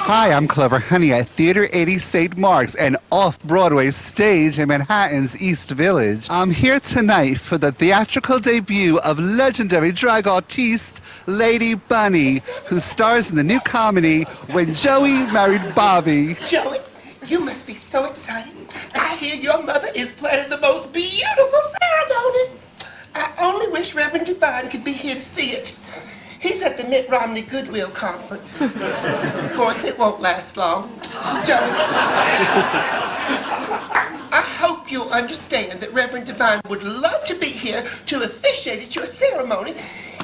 Hi, I'm Clover Honey at Theater 80 St. Mark's, an off-Broadway stage in Manhattan's East Village. I'm here tonight for the theatrical debut of legendary drag artiste Lady Bunny, who stars in the new comedy When Joey Married Bobby. Joey, you must be so excited. I hear your mother is planning the most beautiful ceremony. I only wish Reverend Divine could be here to see it. He's at the Mitt Romney Goodwill Conference. Of course, it won't last long. Joey, I hope you'll understand that Reverend Divine would love to be here to officiate at your ceremony.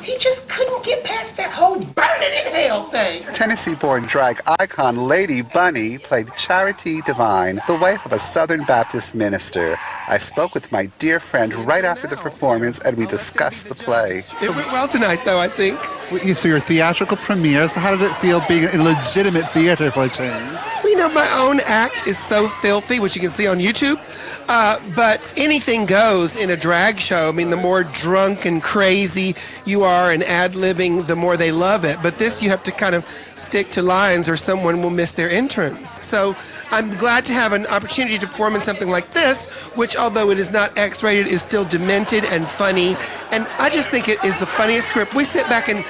He just couldn't get past that whole burning in hell thing. Tennessee-born drag icon Lady Bunny played Charity Divine, the wife of a Southern Baptist minister. I spoke with my dear friend right after the performance, and we discussed the play. It went well tonight, though, I think. So your theatrical premieres, how did it feel being in legitimate theater for a change? Well, you know, my own act is so filthy, which you can see on YouTube, but anything goes in a drag show. I mean, the more drunk and crazy you are and ad-libbing, the more they love it. But this, you have to kind of stick to lines or someone will miss their entrance. So I'm glad to have an opportunity to perform in something like this, which, although it is not X-rated, is still demented and funny. And I just think it is the funniest script. We sit back and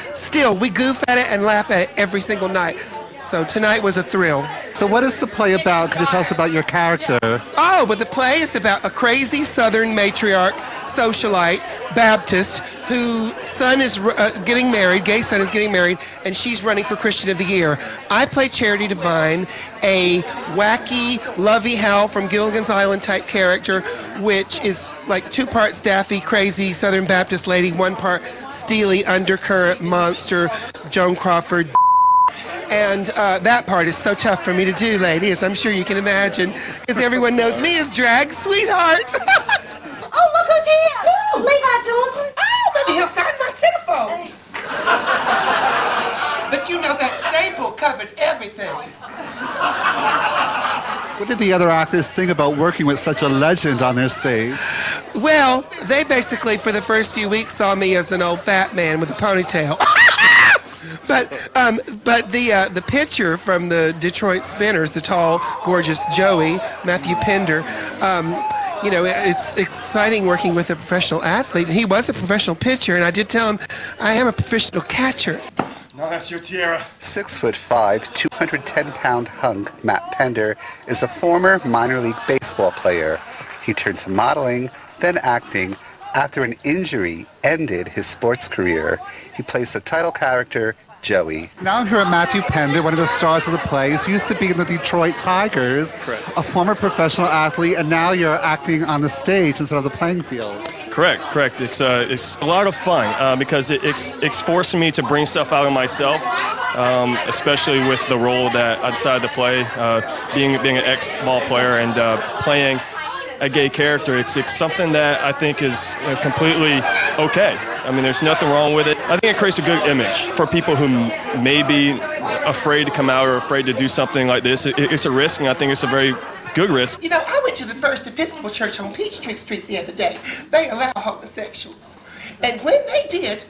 we goof at it and laugh at it every single night. So tonight was a thrill. So what is the play about? Could you tell us about your character? Oh, but the play is about a crazy Southern matriarch, socialite, Baptist, whose son is getting married, gay son is getting married, and she's running for Christian of the Year. I play Charity Divine, a wacky, lovey hell from Gilligan's Island type character, which is like 2 parts daffy, crazy Southern Baptist lady, 1 part steely, undercurrent, monster, Joan Crawford. And that part is so tough for me to do, ladies, I'm sure you can imagine, because everyone knows me as drag sweetheart. Oh, look who's here! Ooh. Levi Johnson. Oh, maybe he'll sign my centerfold. But you know that staple covered everything. What did the other actors think about working with such a legend on their stage? Well, they basically, for the first few weeks, saw me as an old fat man with a ponytail. But the picture from the Detroit Spinners, the tall, gorgeous Joey, Matthew Pender, you know, it's exciting working with a professional athlete. He was a professional pitcher, and I did tell him I am a professional catcher. No, that's your tiara. 6'5", 210-pound hunk Matt Pender is a former minor league baseball player. He turned to modeling, then acting. After an injury ended his sports career, he plays the title character, Joey. Now I'm here with Matthew Pender, one of the stars of the plays. He used to be in the Detroit Tigers, correct, a former professional athlete, and now you're acting on the stage instead of the playing field. Correct. It's a lot of fun because it's forcing me to bring stuff out of myself, especially with the role that I decided to play, being an ex-ball player and playing a gay character. It's something that I think is completely okay. I mean, there's nothing wrong with it. I think it creates a good image for people who may be afraid to come out or afraid to do something like this. It's a risk, and I think it's a very good risk. You know, I went to the First Episcopal Church on Peachtree Street the other day. They allow homosexuals. And when they did,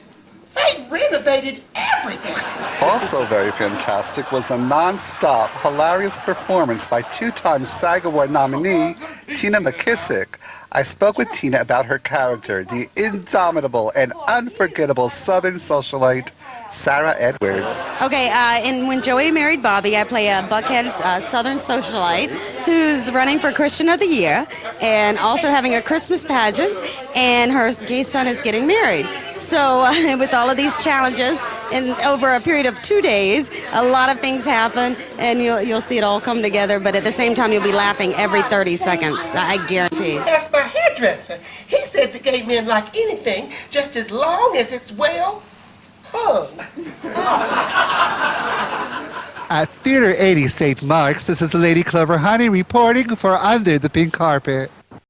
they renovated everything. Also very fantastic was a non-stop, hilarious performance by 2-time SAG Award nominee Tina McKissick. I spoke with Tina about her character, the indomitable and unforgettable Southern socialite, Sarah Edwards. Okay, and When Joey Married Bobby, I play a buckhead Southern socialite who's running for Christian of the Year and also having a Christmas pageant, and her gay son is getting married. So with all of these challenges, and over a period of 2 days, a lot of things happen, and you'll see it all come together, but at the same time, you'll be laughing every 30 seconds, I guarantee. That's my hairdresser. He said the gay men like anything, just as long as it's well hung. At Theater 80 St. Mark's, this is Lady Clover Honey reporting for Under the Pink Carpet.